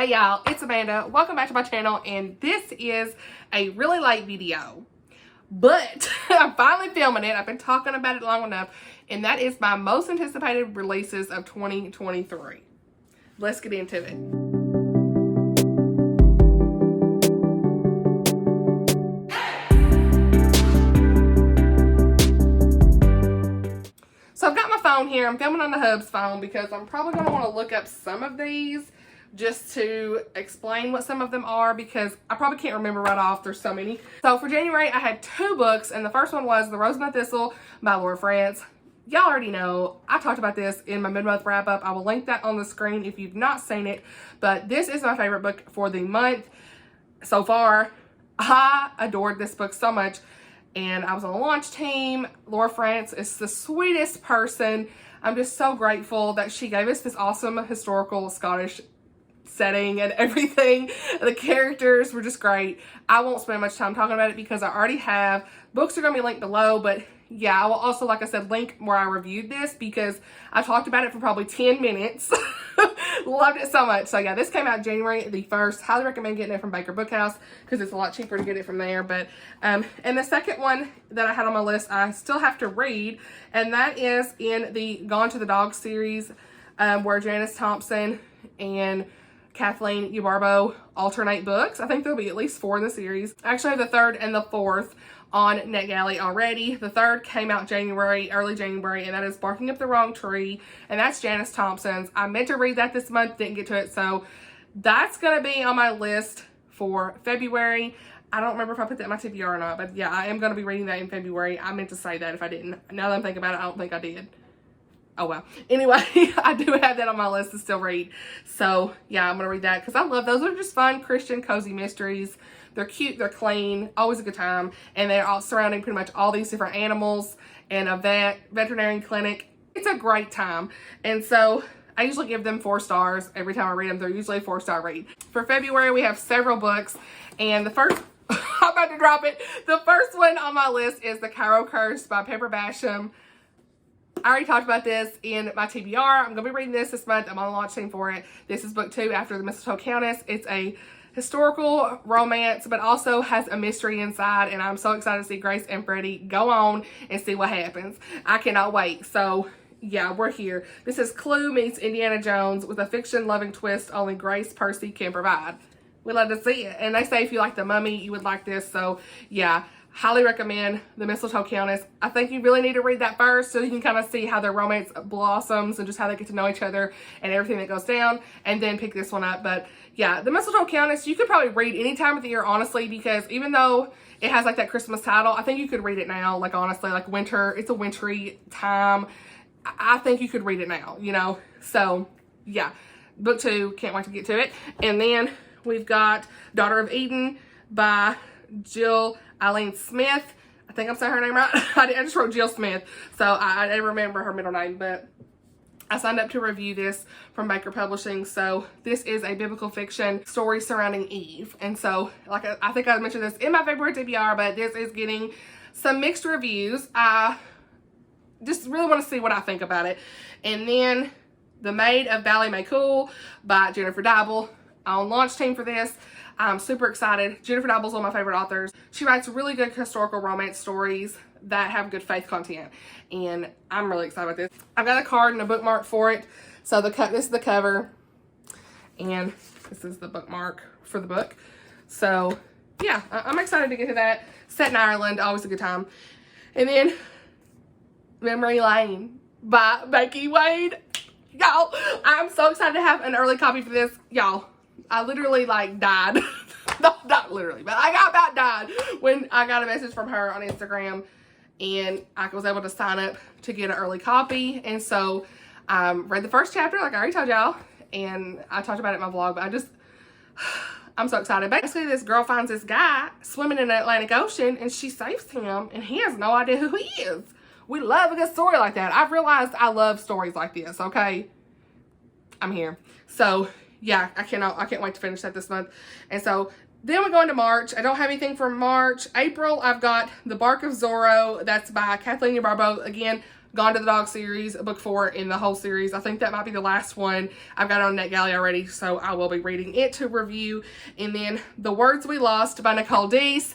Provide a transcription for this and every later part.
Hey y'all, it's Amanda. Welcome back to my channel, and this is a really late video, but I'm finally filming it. I've been talking about it long enough, and that is my most anticipated releases of 2023. Let's get into it. So I've got my phone here. I'm filming on the hub's phone because I'm probably going to want to look up some of these just to explain what some of them are, because I probably can't remember right off. There's so many. So for January, I had 2 books, and the first one was The Rose and the Thistle by Laura France. Y'all already know, I talked about this in my mid-month wrap-up. I will link that on the screen if you've not seen it, but this is my favorite book for the month so far. I adored this book so much, and I was on the launch team. Laura France is the sweetest person. I'm just so grateful that she gave us this awesome historical Scottish setting and everything. The characters were just great. I won't spend much time talking about it because I already have. Books are going to be linked below, but yeah, I will also, like I said, link where I reviewed this because I talked about it for probably 10 minutes. Loved it so much. So yeah, this came out January the 1st. Highly recommend getting it from Baker Bookhouse because it's a lot cheaper to get it from there. But and the second one that I had on my list, I still have to read, and that is in the Gone to the Dog series, where Janice Thompson and Kathleen Ubarbo alternate books. I think there'll be at least 4 in the series. I actually have the 3rd and the 4th on NetGalley already. The 3rd came out early January, and that is Barking Up the Wrong Tree, and that's Janice Thompson's. I meant to read that this month, didn't get to it, so that's gonna be on my list for February. I don't remember if I put that in my TBR or not, but yeah, I am gonna be reading that in February. I meant to say that if I didn't. Now that I'm thinking about it, I don't think I did. Oh well. Anyway, I do have that on my list to still read. So yeah, I'm going to read that because I love those. They're just fun, Christian, cozy mysteries. They're cute, they're clean, always a good time. And they're all surrounding pretty much all these different animals and a veterinarian clinic. It's a great time. And so I usually give them 4 stars every time I read them. They're usually a 4-star read. For February, we have several books. And the first, I'm about to drop it. The first one on my list is The Cairo Curse by Pepper Basham. I already talked about this in my TBR. I'm going to be reading this month. I'm on the launch team for it. This is book 2 after The Mistletoe Countess. It's a historical romance, but also has a mystery inside, and I'm so excited to see Grace and Freddie go on and see what happens. I cannot wait. So yeah, we're here. This is Clue meets Indiana Jones with a fiction-loving twist only Grace Percy can provide. We love to see it. And they say if you like The Mummy, you would like this. So yeah, highly recommend The Mistletoe Countess. I think you really need to read that first so you can kind of see how their romance blossoms and just how they get to know each other and everything that goes down, and then pick this one up. But yeah, The Mistletoe Countess, you could probably read any time of the year, honestly, because even though it has like that Christmas title, I think you could read it now, like honestly, like winter, it's a wintry time. I think you could read it now, you know? So yeah, book 2, can't wait to get to it. And then we've got Daughter of Eden by Jill Eileen Smith. I think I'm saying her name right. I just wrote Jill Smith, so I didn't remember her middle name, but I signed up to review this from Baker Publishing. So this is a biblical fiction story surrounding Eve. And so, like I think I mentioned this in my February TBR, but this is getting some mixed reviews. I just really want to see what I think about it. And then The Maid of Bally May Cool by Jennifer Dibble. On launch team for this. I'm super excited. Jennifer Dibble is one of my favorite authors. She writes really good historical romance stories that have good faith content, and I'm really excited about this. I've got a card and a bookmark for it. So this is the cover, and this is the bookmark for the book. So yeah, I'm excited to get to that. Set in Ireland, always a good time. And then Memory Lane by Becky Wade. Y'all, I'm so excited to have an early copy for this. Y'all, I literally like died. Not literally, but I got about died when I got a message from her on Instagram, and I was able to sign up to get an early copy. And so I read the first chapter, like I already told y'all, and I talked about it in my vlog, but I'm so excited. Basically, this girl finds this guy swimming in the Atlantic Ocean, and she saves him, and he has no idea who he is. We love a good story like that. I've realized I love stories like this, okay? I'm here. So yeah, I can't wait to finish that this month. And so then we go into March. I don't have anything for March. April, I've got The Bark of Zorro. That's by Kathleen Ubarbo. Again, Gone to the Dog series, book 4 in the whole series. I think that might be the last one. I've got it on NetGalley already, so I will be reading it to review. And then The Words We Lost by Nicole Deese.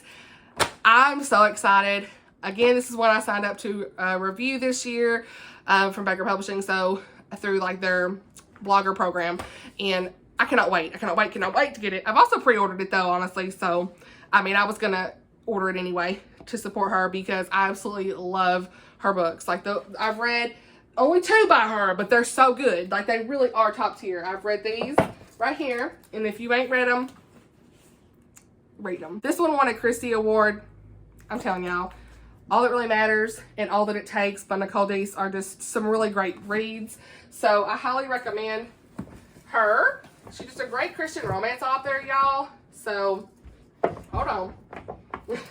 I'm so excited. Again, this is one I signed up to review this year from Baker Publishing, so through like their blogger program. And I cannot wait. I cannot wait to get it. I've also pre-ordered it though, honestly. So, I mean, I was going to order it anyway to support her because I absolutely love her books. Like, I've read only 2 by her, but they're so good. Like, they really are top tier. I've read these right here. And if you ain't read them, read them. This one won a Christie Award. I'm telling y'all, All That Really Matters and All That It Takes by Nicole Deese are just some really great reads. So I highly recommend her. She's just a great Christian romance author, y'all. So, hold on.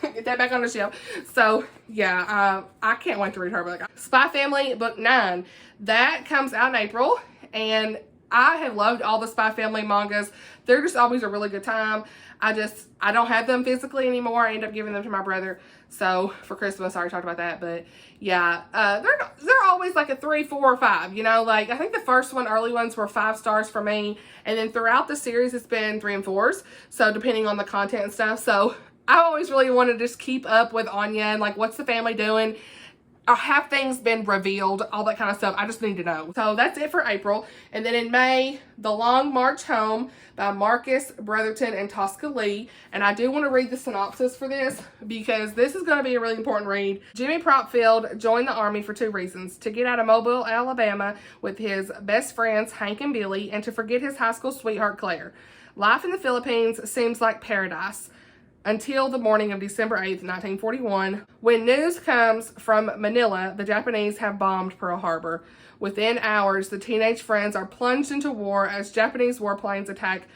Get that back on the shelf. So, yeah, I can't wait to read her book. Spy Family, book 9. That comes out in April. And I have loved all the Spy Family mangas. They're just always a really good time. I don't have them physically anymore. I end up giving them to my brother. So, for Christmas, I already talked about that. But, yeah, they're always like a 3, 4, or 5. You know, like, I think the first one, early ones, were 5 stars for me. And then throughout the series, it's been 3 and 4s. So, depending on the content and stuff. So, I always really want to just keep up with Anya and, like, what's the family doing? Have things been revealed? All that kind of stuff. I just need to know. So that's it for April. And then in May, The Long March Home by Marcus Brotherton and Tosca Lee. And I do want to read the synopsis for this because this is going to be a really important read. Jimmy Propfield joined the Army for 2 reasons. To get out of Mobile, Alabama with his best friends Hank and Billy, and to forget his high school sweetheart Claire. Life in the Philippines seems like paradise until the morning of December 8th, 1941, when news comes from Manila the Japanese have bombed Pearl Harbor. Within hours, the teenage friends are plunged into war as Japanese warplanes attack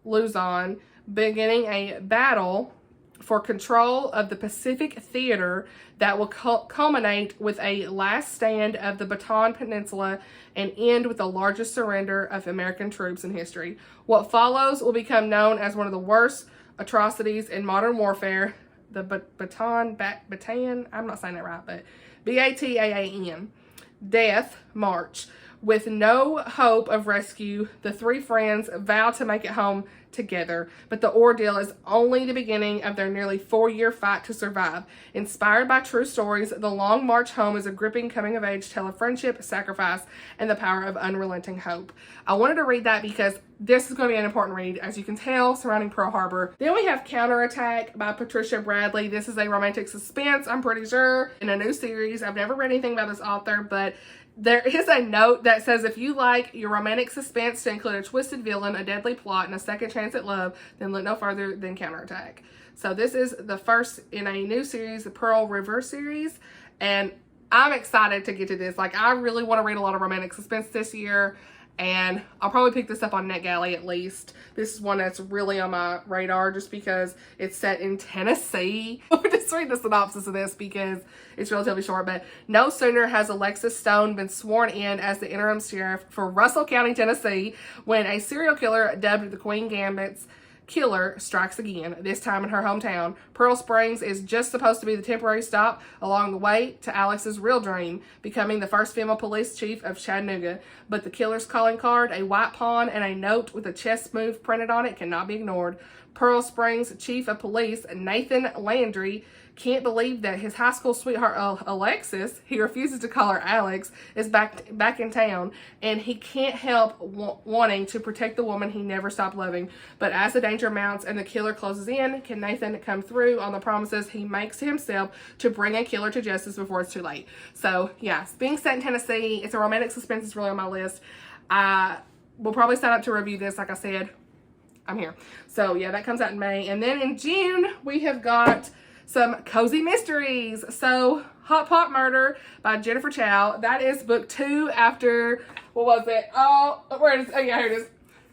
Luzon, beginning a battle for control of the Pacific theater that will culminate with a last stand of the Bataan Peninsula and end with the largest surrender of American troops in history. What follows will become known as one of the worst atrocities in modern warfare, the Bataan, I'm not saying that right, but Bataan, Death March. With no hope of rescue, the 3 friends vow to make it home together, but the ordeal is only the beginning of their nearly 4-year fight to survive. Inspired by true stories, The Long March Home is a gripping coming-of-age tale of friendship, sacrifice, and the power of unrelenting hope. I wanted to read that because this is going to be an important read, as you can tell, surrounding Pearl Harbor. Then we have Counterattack by Patricia Bradley. This is a romantic suspense, I'm pretty sure, in a new series. I've never read anything about this author, but there is a note that says, if you like your romantic suspense to include a twisted villain, a deadly plot, and a second chance at love, then look no further than Counterattack. So this is the first in a new series, the Pearl River series, and I'm excited to get to this. Like, I really want to read a lot of romantic suspense this year, and I'll probably pick this up on NetGalley at least. This is one that's really on my radar just because it's set in Tennessee. Let me just read the synopsis of this because it's relatively short. But no sooner has Alexis Stone been sworn in as the interim sheriff for Russell County, Tennessee, when a serial killer dubbed the Queen Gambit's killer strikes again, this time in her hometown. Pearl Springs is just supposed to be the temporary stop along the way to Alex's real dream, becoming the first female police chief of Chattanooga. But the killer's calling card, a white pawn, and a note with a chess move printed on it cannot be ignored. Pearl Springs chief of police, Nathan Landry, can't believe that his high school sweetheart, Alexis, he refuses to call her Alex, is back in town, and he can't help wanting to protect the woman he never stopped loving. But as the danger mounts and the killer closes in, can Nathan come through on the promises he makes to himself to bring a killer to justice before it's too late? So, yeah, it's being set in Tennessee. It's a romantic suspense. It's really on my list. I will probably sign up to review this, like I said. I'm here. So, yeah, that comes out in May. And then in June, we have got some cozy mysteries. So, Hot Pot Murder by Jennifer Chow. That is book 2 after, what was it? Oh, where is it? Oh, yeah, here it is.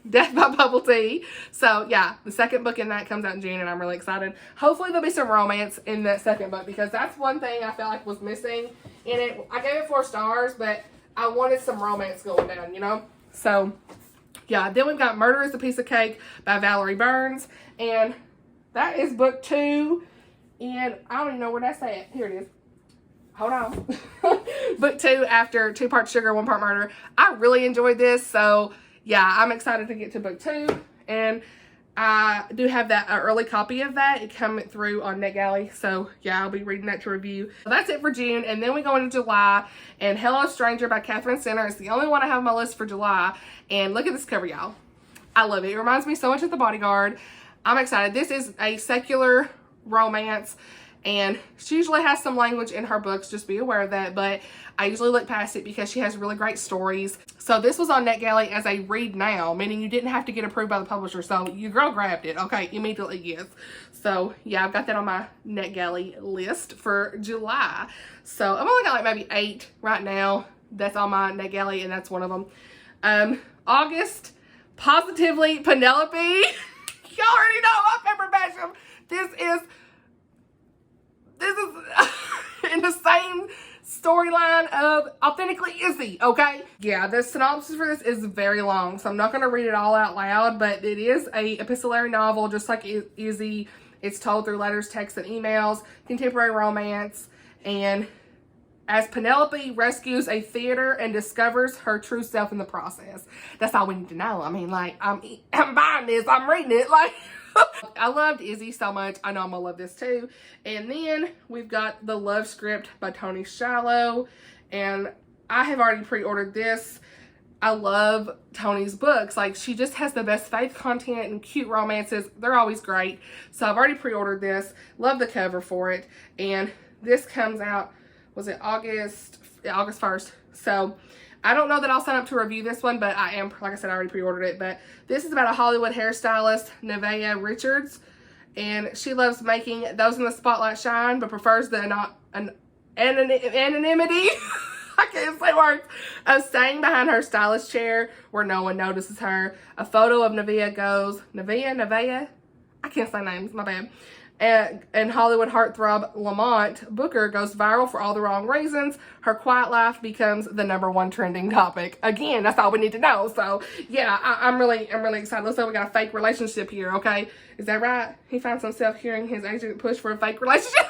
Death by Bubble Tea. So, yeah, the second book in that comes out in June, and I'm really excited. Hopefully, there'll be some romance in that second book, because that's one thing I felt like was missing in it. I gave it 4 stars, but I wanted some romance going down, you know? So, yeah, then we've got Murder is a Piece of Cake by Valerie Burns, and that is book 2. And I don't even know where that's at. Here it is. Hold on. book 2 after 2 parts sugar, 1 part murder. I really enjoyed this. So yeah, I'm excited to get to book 2. And I do have that early copy of that. It came through on NetGalley. So yeah, I'll be reading that to review. So that's it for June. And then we go into July. And Hello Stranger by Catherine Center is the only one I have on my list for July. And look at this cover, y'all. I love it. It reminds me so much of The Bodyguard. I'm excited. This is a secular romance, and she usually has some language in her books, just be aware of that, but I usually look past it because she has really great stories. So this was on NetGalley as a read now, meaning you didn't have to get approved by the publisher, so your girl grabbed it, okay, immediately, yes. So yeah, I've got that on my NetGalley list for July. So I've only got like maybe 8 right now that's on my NetGalley, and that's one of them. August, Positively Penelope. Y'all already know my favorite Basham. This is in the same storyline of Authentically Izzy, okay? Yeah, the synopsis for this is very long, so I'm not going to read it all out loud, but it is a epistolary novel, just like Izzy. It's told through letters, texts, and emails, contemporary romance, and as Penelope rescues a theater and discovers her true self in the process. That's all we need to know. I mean, like, I'm buying this. I'm reading it. Like, I loved Izzy so much. I know I'm gonna love this too. And then we've got The Love Script by Toni Shalhoub. And I have already pre-ordered this. I love Toni's books. Like, she just has the best faith content and cute romances. They're always great. So I've already pre-ordered this. Love the cover for it. And this comes out, was it August 1st? So I don't know that I'll sign up to review this one, but I am, like I said, I already pre-ordered it. But this is about a Hollywood hairstylist, Nevaeh Richards, and she loves making those in the spotlight shine, but prefers the anonymity, I can't say words, of staying behind her stylist chair where no one notices her. A photo of Nevaeh goes, Nevaeh? I can't say names, my bad. And Hollywood heartthrob Lamont Booker goes viral for all the wrong reasons. Her quiet life becomes the #1 trending topic. Again, that's all we need to know. So yeah, I'm really excited. Looks like we got a fake relationship here. Okay, is that right? He finds himself hearing his agent push for a fake relationship.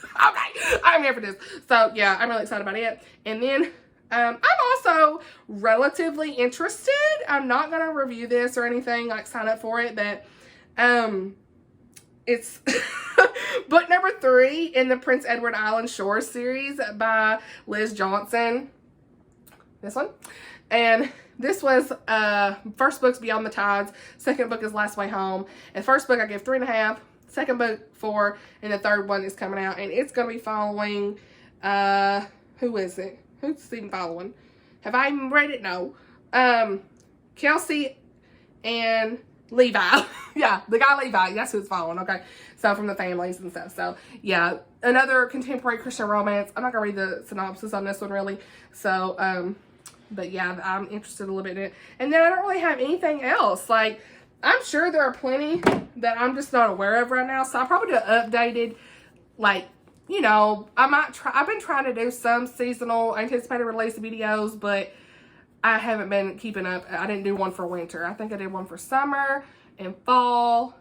Okay, I'm here for this. So yeah, I'm really excited about it. And then I'm also relatively interested. I'm not gonna review this or anything, like sign up for it, but it's book number 3 in the Prince Edward Island Shores series by Liz Johnson. This one. And this was, first book's Beyond the Tides. Second book is Last Way Home. And first book I give 3.5. Second book 4. And the third one is coming out. And it's going to be following, who is it? Who's Stephen following? Have I even read it? No. Kelsey and Levi. Yeah, the guy Levi. That's who it's following. Okay. So from the families and stuff. So yeah, another contemporary Christian romance. I'm not going to read the synopsis on this one really. So, but yeah, I'm interested a little bit in it. And then I don't really have anything else. Like, I'm sure there are plenty that I'm just not aware of right now. So I'll probably do an updated, like, you know, I might try. I've been trying to do some seasonal anticipated release videos, but I haven't been keeping up. I didn't do one for winter. I think I did one for summer and fall,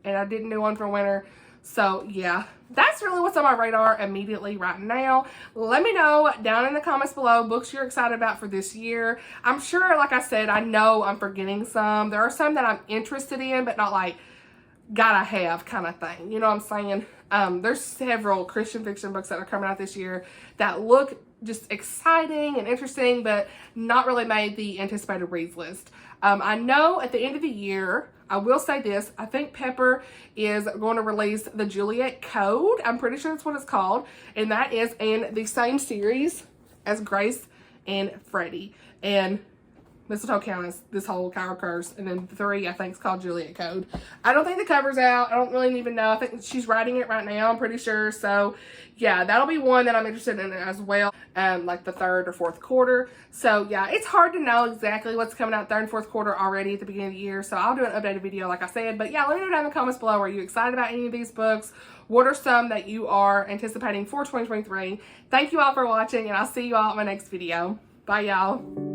and I didn't do one for winter. So yeah, that's really what's on my radar immediately right now. Let me know down in the comments below books you're excited about for this year. I'm sure, like I said, I know I'm forgetting some. There are some that I'm interested in, but not like gotta have kind of thing. You know what I'm saying? There's several Christian fiction books that are coming out this year that look just exciting and interesting, but not really made the anticipated reads list. I know at the end of the year, I will say this, I think Pepper is going to release the Juliet Code. I'm pretty sure that's what it's called. And that is in the same series as Grace and Freddie. And Mistletoe County is this whole Kyra Curse. And then 3, I think, is called Juliet Code. I don't think the cover's out. I don't really even know. I think she's writing it right now, I'm pretty sure. So, yeah, that'll be one that I'm interested in as well. Like the 3rd or 4th quarter. So, yeah, it's hard to know exactly what's coming out 3rd and 4th quarter already at the beginning of the year. So, I'll do an updated video, like I said. But, yeah, let me know down in the comments below. Are you excited about any of these books? What are some that you are anticipating for 2023? Thank you all for watching, and I'll see you all in my next video. Bye, y'all.